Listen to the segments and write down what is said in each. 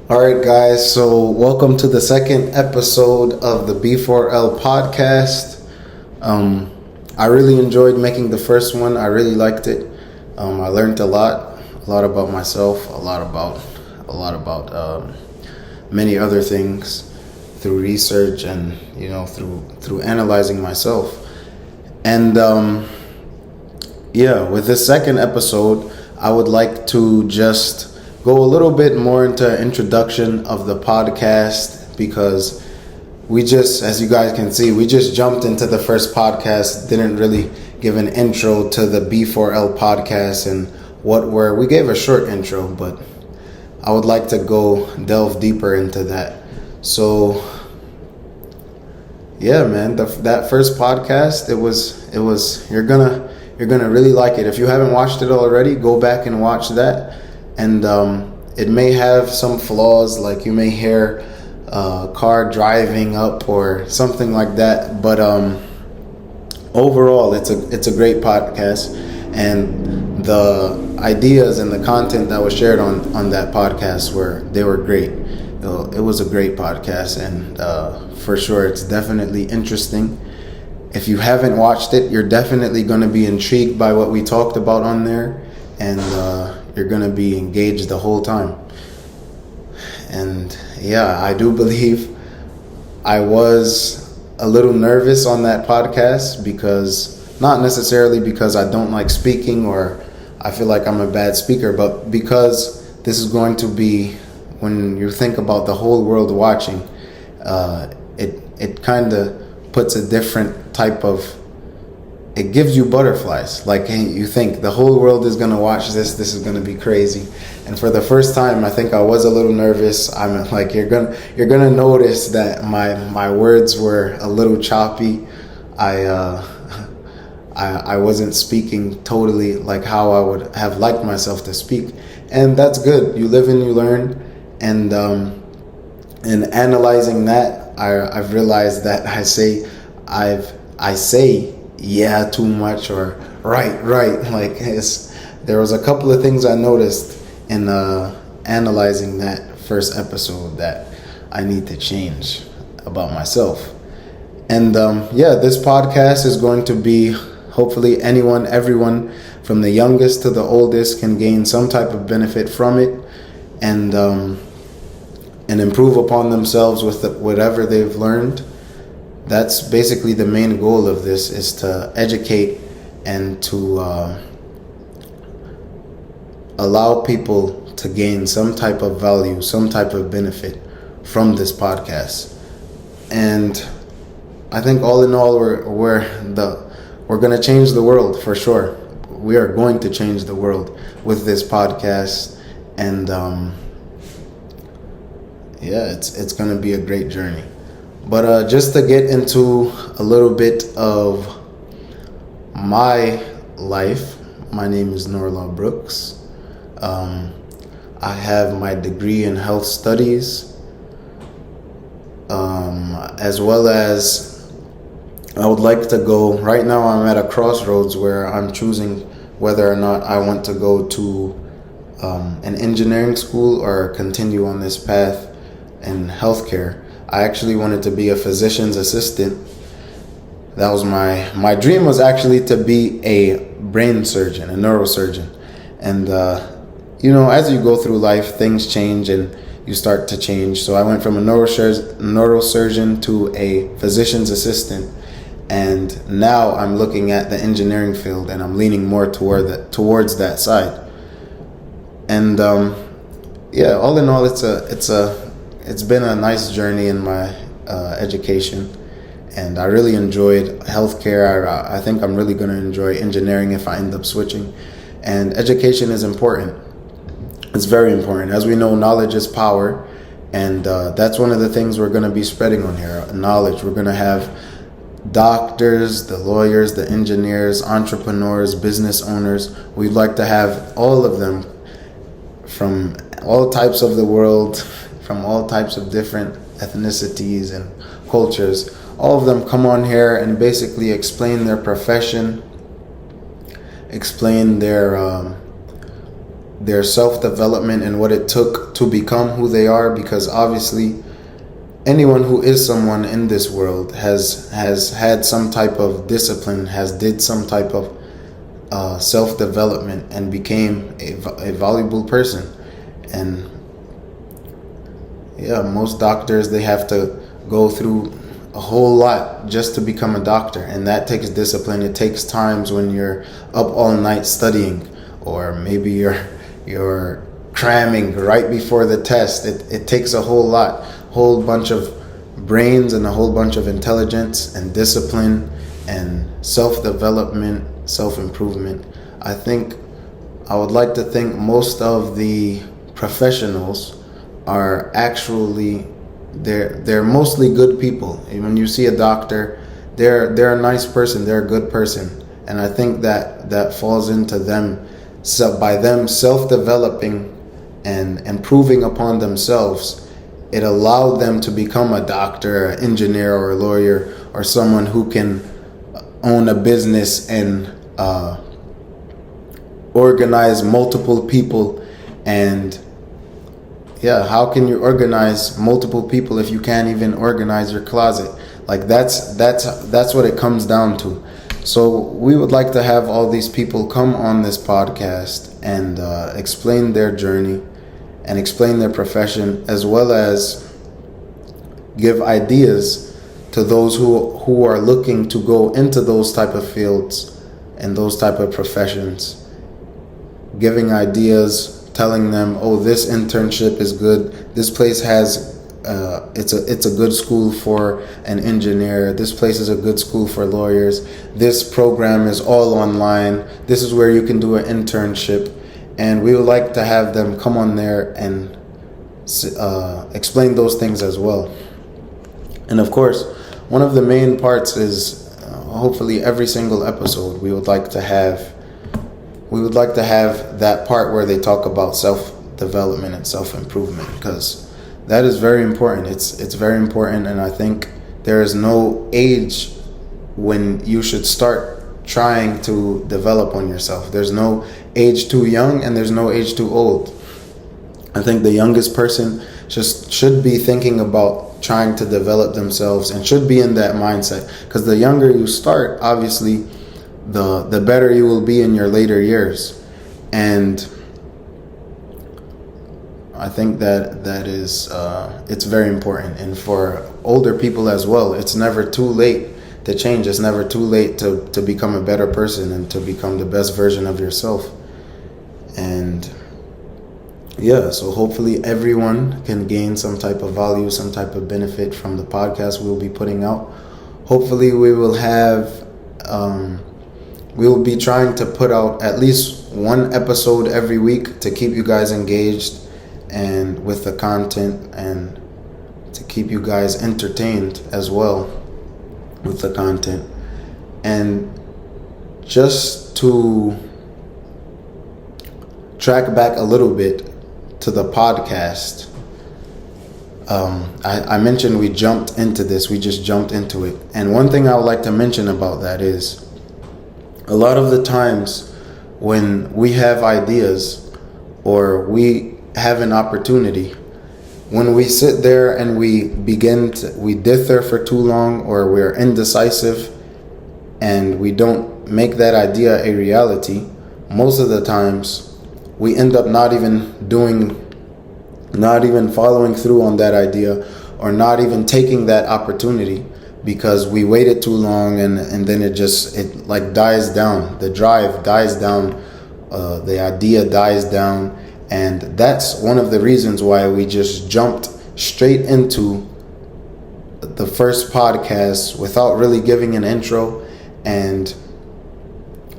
All right, guys, so welcome to the second episode of the B4L podcast. I really enjoyed making the first one. I really liked it. I learned a lot about myself, a lot about many other things through research and through analyzing myself. And with this second episode, I would like to just go a little bit more into introduction of the podcast, because we just, as you guys can see, we just jumped into the first podcast, didn't really give an intro to the B4L podcast and we gave a short intro, but I would like to delve deeper into that. So yeah, man, that first podcast, it was you're gonna really like it. If you haven't watched it already, go back and watch that. And it may have some flaws, like you may hear a car driving up or something like that. But overall, it's a great podcast, and the ideas and the content that was shared on that podcast were great. It was a great podcast, and for sure, it's definitely interesting. If you haven't watched it, you're definitely going to be intrigued by what we talked about on there, and you're going to be engaged the whole time. And yeah, I do believe I was a little nervous on that podcast, not necessarily because I don't like speaking or I feel like I'm a bad speaker, but because this is going to be, when you think about the whole world watching, it kind of puts a different type of, it gives you butterflies. Like, hey, you think the whole world is going to watch this is going to be crazy. And for the first time, I think I was a little nervous. I'm like, you're going to notice that my words were a little choppy. I wasn't speaking totally like how I would have liked myself to speak. And that's good. You live and you learn. And in analyzing that, I've realized that I say yeah too much, or right, like there was a couple of things I noticed in analyzing that first episode that I need to change about myself. And this podcast is going to be, hopefully everyone from the youngest to the oldest can gain some type of benefit from it, and improve upon themselves with whatever they've learned. That's basically the main goal of this, is to educate and to allow people to gain some type of value, some type of benefit from this podcast. And I think all in all, we're going to change the world for sure. We are going to change the world with this podcast, and it's going to be a great journey. But just to get into a little bit of my life, my name is Nurullah Brooks. I have my degree in health studies, as well as I would like to go, right now I'm at a crossroads where I'm choosing whether or not I want to go to an engineering school or continue on this path in healthcare. I actually wanted to be a physician's assistant. That was my dream, was actually to be a brain surgeon, a neurosurgeon. And, as you go through life, things change and you start to change. So I went from a neurosurgeon to a physician's assistant. And now I'm looking at the engineering field, and I'm leaning more towards that side. And, all in all, it's been a nice journey in my education, and I really enjoyed healthcare. I think I'm really going to enjoy engineering if I end up switching. And education is important. It's very important. As we know, knowledge is power, and that's one of the things we're going to be spreading on here, knowledge. We're going to have doctors, the lawyers, the engineers, entrepreneurs, business owners. We'd like to have all of them from all types of the world, from all types of different ethnicities and cultures. All of them come on here and basically explain their profession, explain their their self-development and what it took to become who they are, because obviously anyone who is someone in this world has had some type of discipline, has did some type of self-development and became a valuable person. And yeah, most doctors, they have to go through a whole lot just to become a doctor, and that takes discipline. It takes times when you're up all night studying, or maybe you're cramming right before the test. It takes a whole bunch of brains and a whole bunch of intelligence and discipline and self-development, self-improvement. I would like to think most of the professionals are actually, they're mostly good people. When you see a doctor, they're a nice person, they're a good person. And I think that falls into them. So by them self-developing and improving upon themselves, it allowed them to become a doctor, an engineer, or a lawyer, or someone who can own a business and organize multiple people. And yeah, how can you organize multiple people if you can't even organize your closet? Like that's what it comes down to. So we would like to have all these people come on this podcast and explain their journey and explain their profession, as well as give ideas to those who are looking to go into those type of fields and those type of professions. Giving ideas, telling them, oh, this internship is good. This place has it's a good school for an engineer. This place is a good school for lawyers. This program is all online. This is where you can do an internship. And we would like to have them come on there and explain those things as well. And of course, one of the main parts is hopefully every single episode we would like to have that part where they talk about self-development and self-improvement, because that is very important. It's very important, and I think there is no age when you should start trying to develop on yourself. There's no age too young and there's no age too old. I think the youngest person just should be thinking about trying to develop themselves and should be in that mindset, because the younger you start, obviously the better you will be in your later years. And I think that is it's very important. And for older people as well, it's never too late to change. It's never too late to become a better person and to become the best version of yourself. And yeah, so hopefully everyone can gain some type of value, some type of benefit from the podcast we'll be putting out. Hopefully we will be trying to put out at least one episode every week to keep you guys engaged and with the content, and to keep you guys entertained as well with the content. And just to track back a little bit to the podcast, I mentioned we just jumped into it. And one thing I would like to mention about that is, a lot of the times when we have ideas or we have an opportunity, when we sit there and we dither for too long, or we're indecisive and we don't make that idea a reality, most of the times we end up not even following through on that idea, or not even taking that opportunity, because we waited too long, and then it like dies down. The drive dies down, the idea dies down. And that's one of the reasons why we just jumped straight into the first podcast without really giving an intro. And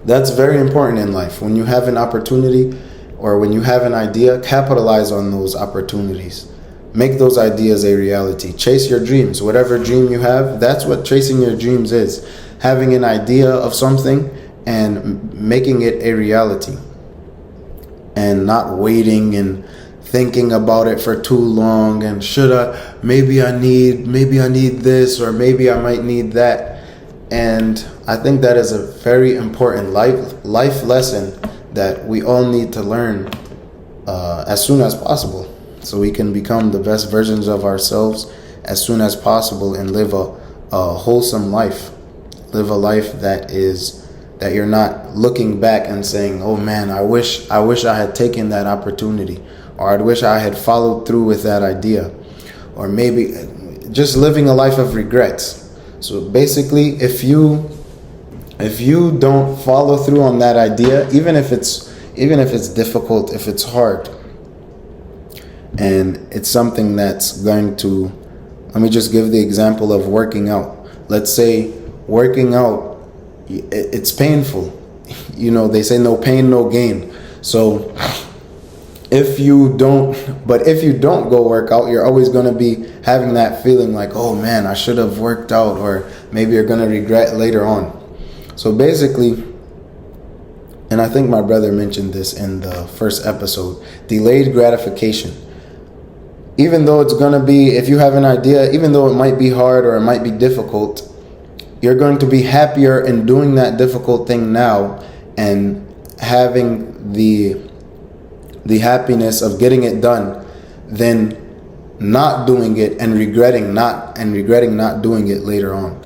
that's very important in life. When you have an opportunity or when you have an idea, capitalize on those opportunities. Make those ideas a reality. Chase your dreams. Whatever dream you have, that's what chasing your dreams is. Having an idea of something and making it a reality. And not waiting and thinking about it for too long, and maybe I need this, or maybe I might need that. And I think that is a very important life lesson that we all need to learn as soon as possible, so we can become the best versions of ourselves as soon as possible and live a wholesome life. Live a life that you're not looking back and saying, oh man, I wish I had taken that opportunity, or I wish I had followed through with that idea, or maybe just living a life of regrets. So basically, if you don't follow through on that idea, even if it's difficult, if it's hard, and it's something that's going to, let me just give the example of working out. Let's say working out, it's painful. They say no pain, no gain. So if you don't go work out, you're always going to be having that feeling like, oh man, I should have worked out, or maybe you're going to regret later on. So basically, and I think my brother mentioned this in the first episode, delayed gratification. Even though it's going to be, if you have an idea, even though it might be hard or it might be difficult, you're going to be happier in doing that difficult thing now and having the happiness of getting it done than not doing it and regretting not doing it later on.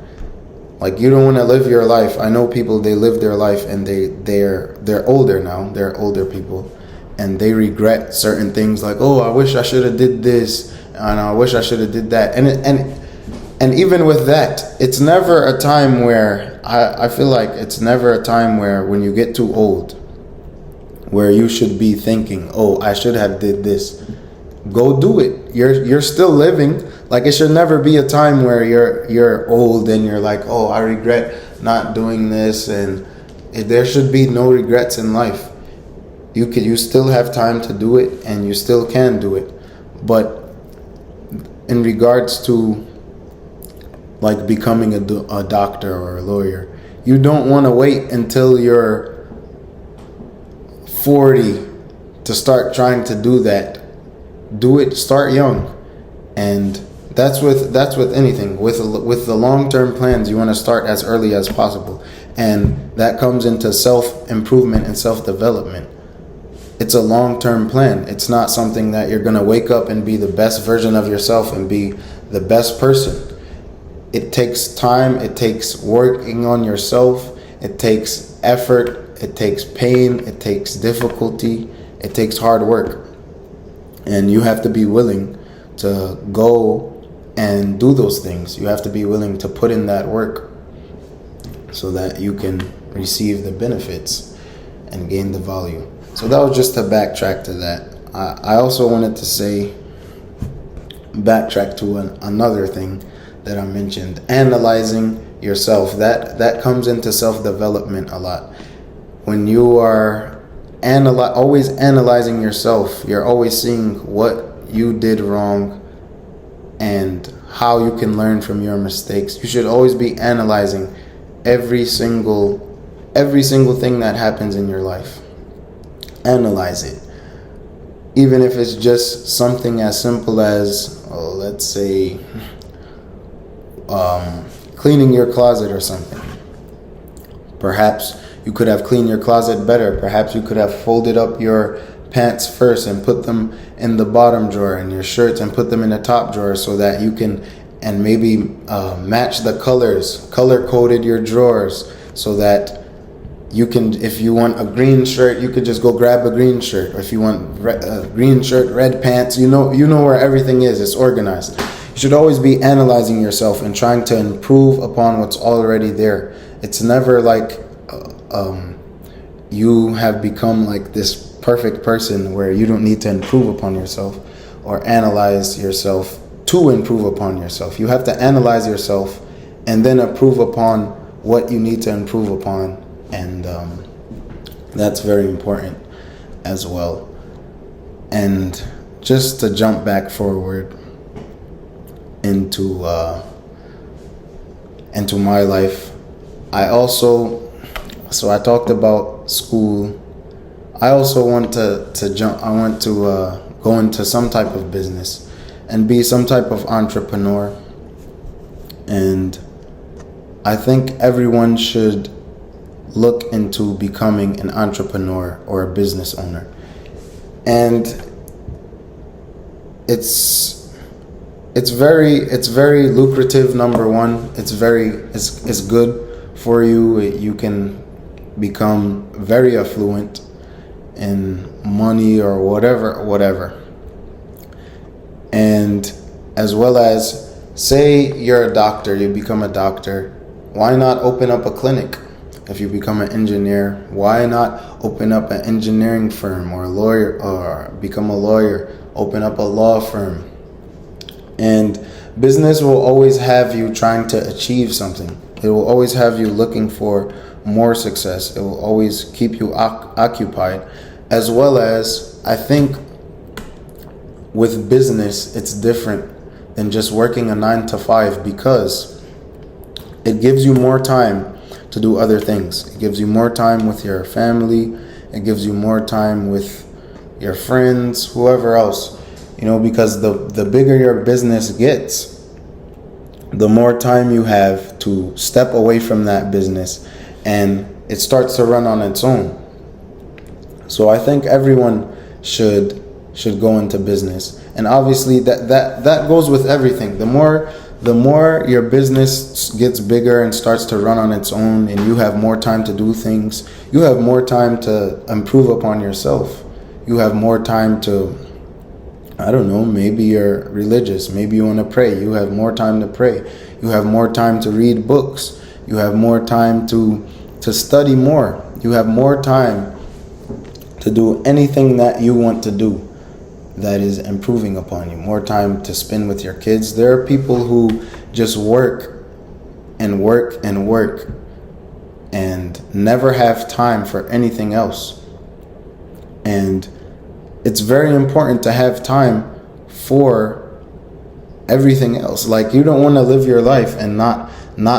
Like, you don't want to live your life. I know people, they live their life and they're older now. They're older people, and they regret certain things, like, oh, I wish I should have did this, and I wish I should have did that. And even with that, it's never a time where, I feel like it's never a time where, when you get too old, where you should be thinking, oh, I should have did this. Go do it. You're still living. Like, it should never be a time where you're old and you're like, oh, I regret not doing this. And there should be no regrets in life. You still have time to do it, and you still can do it. But in regards to like becoming a doctor or a lawyer, you don't want to wait until you're 40 to start trying to do that. Do it, start young. And that's with anything. With the long-term plans, you want to start as early as possible. And that comes into self-improvement and self-development. It's a long-term plan. It's not something that you're going to wake up and be the best version of yourself and be the best person. It takes time. It takes working on yourself. It takes effort. It takes pain. It takes difficulty. It takes hard work. And you have to be willing to go and do those things. You have to be willing to put in that work so that you can receive the benefits and gain the value. So that was just to backtrack to that. I also wanted to backtrack to another thing that I mentioned, analyzing yourself. That comes into self-development a lot. When you are always analyzing yourself, you're always seeing what you did wrong and how you can learn from your mistakes. You should always be analyzing every single thing that happens in your life. Analyze it. Even if it's just something as simple as, let's say, cleaning your closet or something. Perhaps you could have cleaned your closet better. Perhaps you could have folded up your pants first and put them in the bottom drawer, and your shirts and put them in the top drawer, so that you can, and maybe match the colors, color-coded your drawers, so that you can, if you want a green shirt, you could just go grab a green shirt. Or if you want a green shirt, red pants, you know where everything is. It's organized. You should always be analyzing yourself and trying to improve upon what's already there. It's never like you have become like this perfect person where you don't need to improve upon yourself or analyze yourself to improve upon yourself. You have to analyze yourself and then improve upon what you need to improve upon. And that's very important as well. And just to jump back forward into my life, I talked about school. I also want to go into some type of business and be some type of entrepreneur. And I think everyone should look into becoming an entrepreneur or a business owner. and it's very lucrative. Number one, it's good for you. You can become very affluent in money or whatever. And as well as, say you're a doctor, you become a doctor, why not open up a clinic? If you become an engineer, why not open up an engineering firm, or a lawyer, or become a lawyer, open up a law firm? And business will always have you trying to achieve something. It will always have you looking for more success. It will always keep you occupied. As well as, I think with business, it's different than just working a 9 to 5, because it gives you more time to do other things. It gives you more time with your family. It gives you more time with your friends, whoever else. Because the bigger your business gets, the more time you have to step away from that business, and it starts to run on its own. So I think everyone should go into business. And obviously that goes with everything. The more your business gets bigger and starts to run on its own, and you have more time to do things, you have more time to improve upon yourself. You have more time to, I don't know, maybe you're religious, maybe you want to pray. You have more time to pray. You have more time to read books. You have more time to study more. You have more time to do anything that you want to do that is improving upon you. More time to spend with your kids. There are people who just work and work and work and never have time for anything else. And it's very important to have time for everything else. Like, you don't want to live your life and not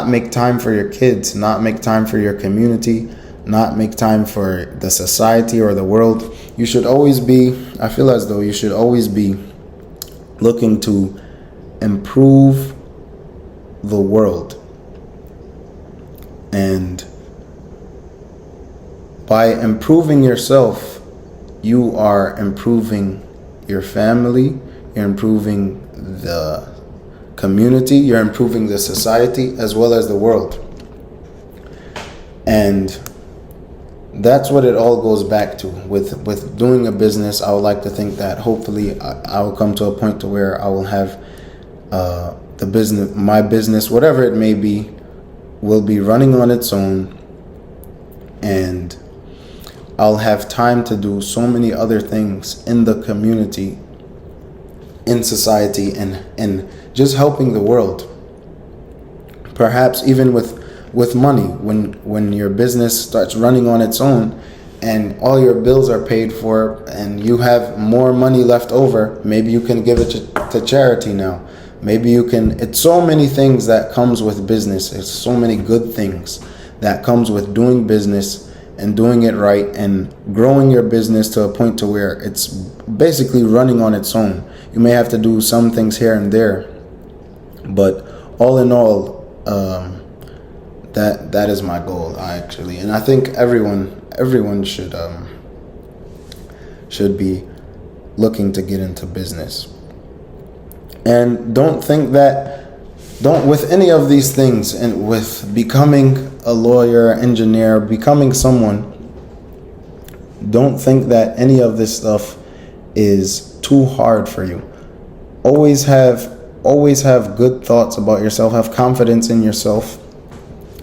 make time for your kids, not make time for your community, not make time for the society or the world. You should always be, I feel as though you should always be looking to improve the world. And by improving yourself, you are improving your family, you're improving the community, you're improving the society as well as the world. And that's what it all goes back to. With doing a business, I would like to think that hopefully I will come to a point to where I will have my business, whatever it may be, will be running on its own, and I'll have time to do so many other things in the community, in society, and just helping the world. Perhaps even with money, when your business starts running on its own and all your bills are paid for and you have more money left over, maybe you can give it to charity now. Maybe you can, it's so many things that comes with business. It's so many good things that comes with doing business and doing it right and growing your business to a point to where it's basically running on its own. You may have to do some things here and there, but all in all, that is my goal, actually. And I think everyone should be looking to get into business. And don't with any of these things, and with becoming a lawyer, engineer, becoming someone, don't think that any of this stuff is too hard for you. Always have good thoughts about yourself, have confidence in yourself,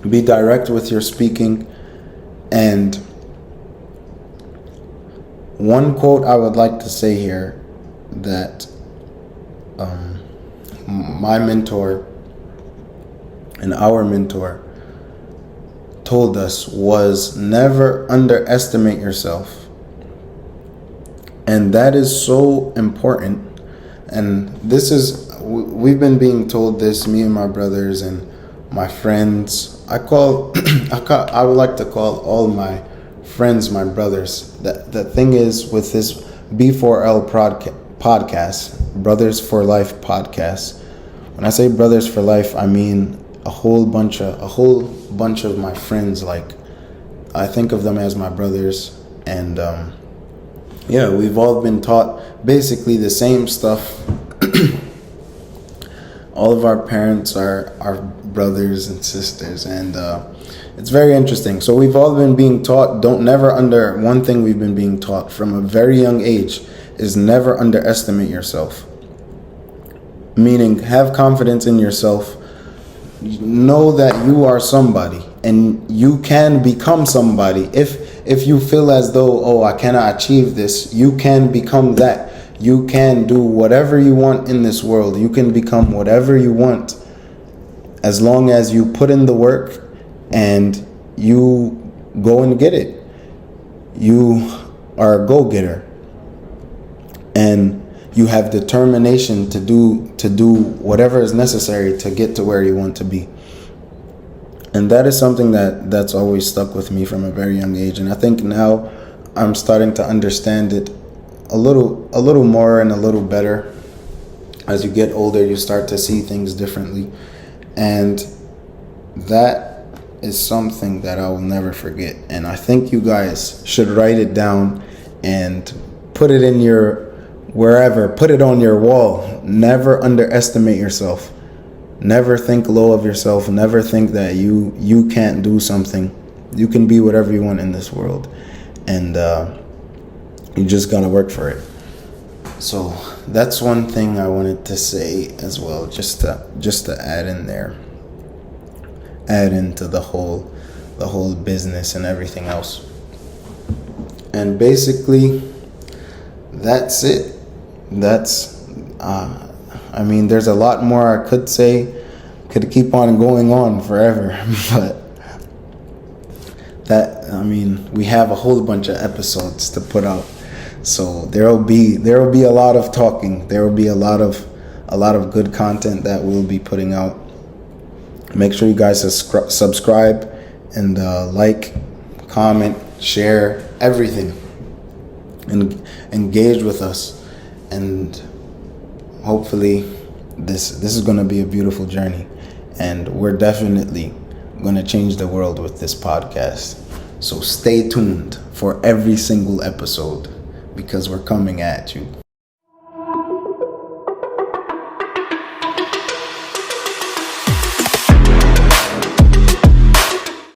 be direct with your speaking. And one quote I would like to say here that my mentor and our mentor told us was, never underestimate yourself. And that is so important. And this is, we've been being told this, me and my brothers and my friends. I would like to call all my friends my brothers. The thing is, with this B4L podcast, Brothers for Life podcast, when I say Brothers for Life, I mean a whole bunch of my friends. Like, I think of them as my brothers, and yeah, we've all been taught basically the same stuff. All of our parents are our brothers and sisters, and it's very interesting. So we've all been being taught, one thing we've been being taught from a very young age is never underestimate yourself. Meaning, have confidence in yourself. Know that you are somebody, and you can become somebody. If you feel as though, oh, I cannot achieve this, you can become that. You can do whatever you want in this world. You can become whatever you want, as long as you put in the work and you go and get it. You are a go-getter, and you have determination to do whatever is necessary to get to where you want to be. And that is something that's always stuck with me from a very young age. And I think now I'm starting to understand it a little more and a little better. As you get older, you start to see things differently. And that is something that I will never forget. And I think you guys should write it down and put it in put it on your wall. Never underestimate yourself. Never think low of yourself. Never think that you can't do something. You can be whatever you want in this world. And you just gotta work for it. So that's one thing I wanted to say as well, just to add in there. Add into the whole business and everything else. And basically that's it. There's a lot more I could say. Could keep on going on forever, but we have a whole bunch of episodes to put out. So there will be a lot of talking. There will be a lot of good content that we'll be putting out. Make sure you guys subscribe and like, comment, share, everything, and engage with us. And hopefully this is going to be a beautiful journey, and we're definitely going to change the world with this podcast. So stay tuned for every single episode, because we're coming at you.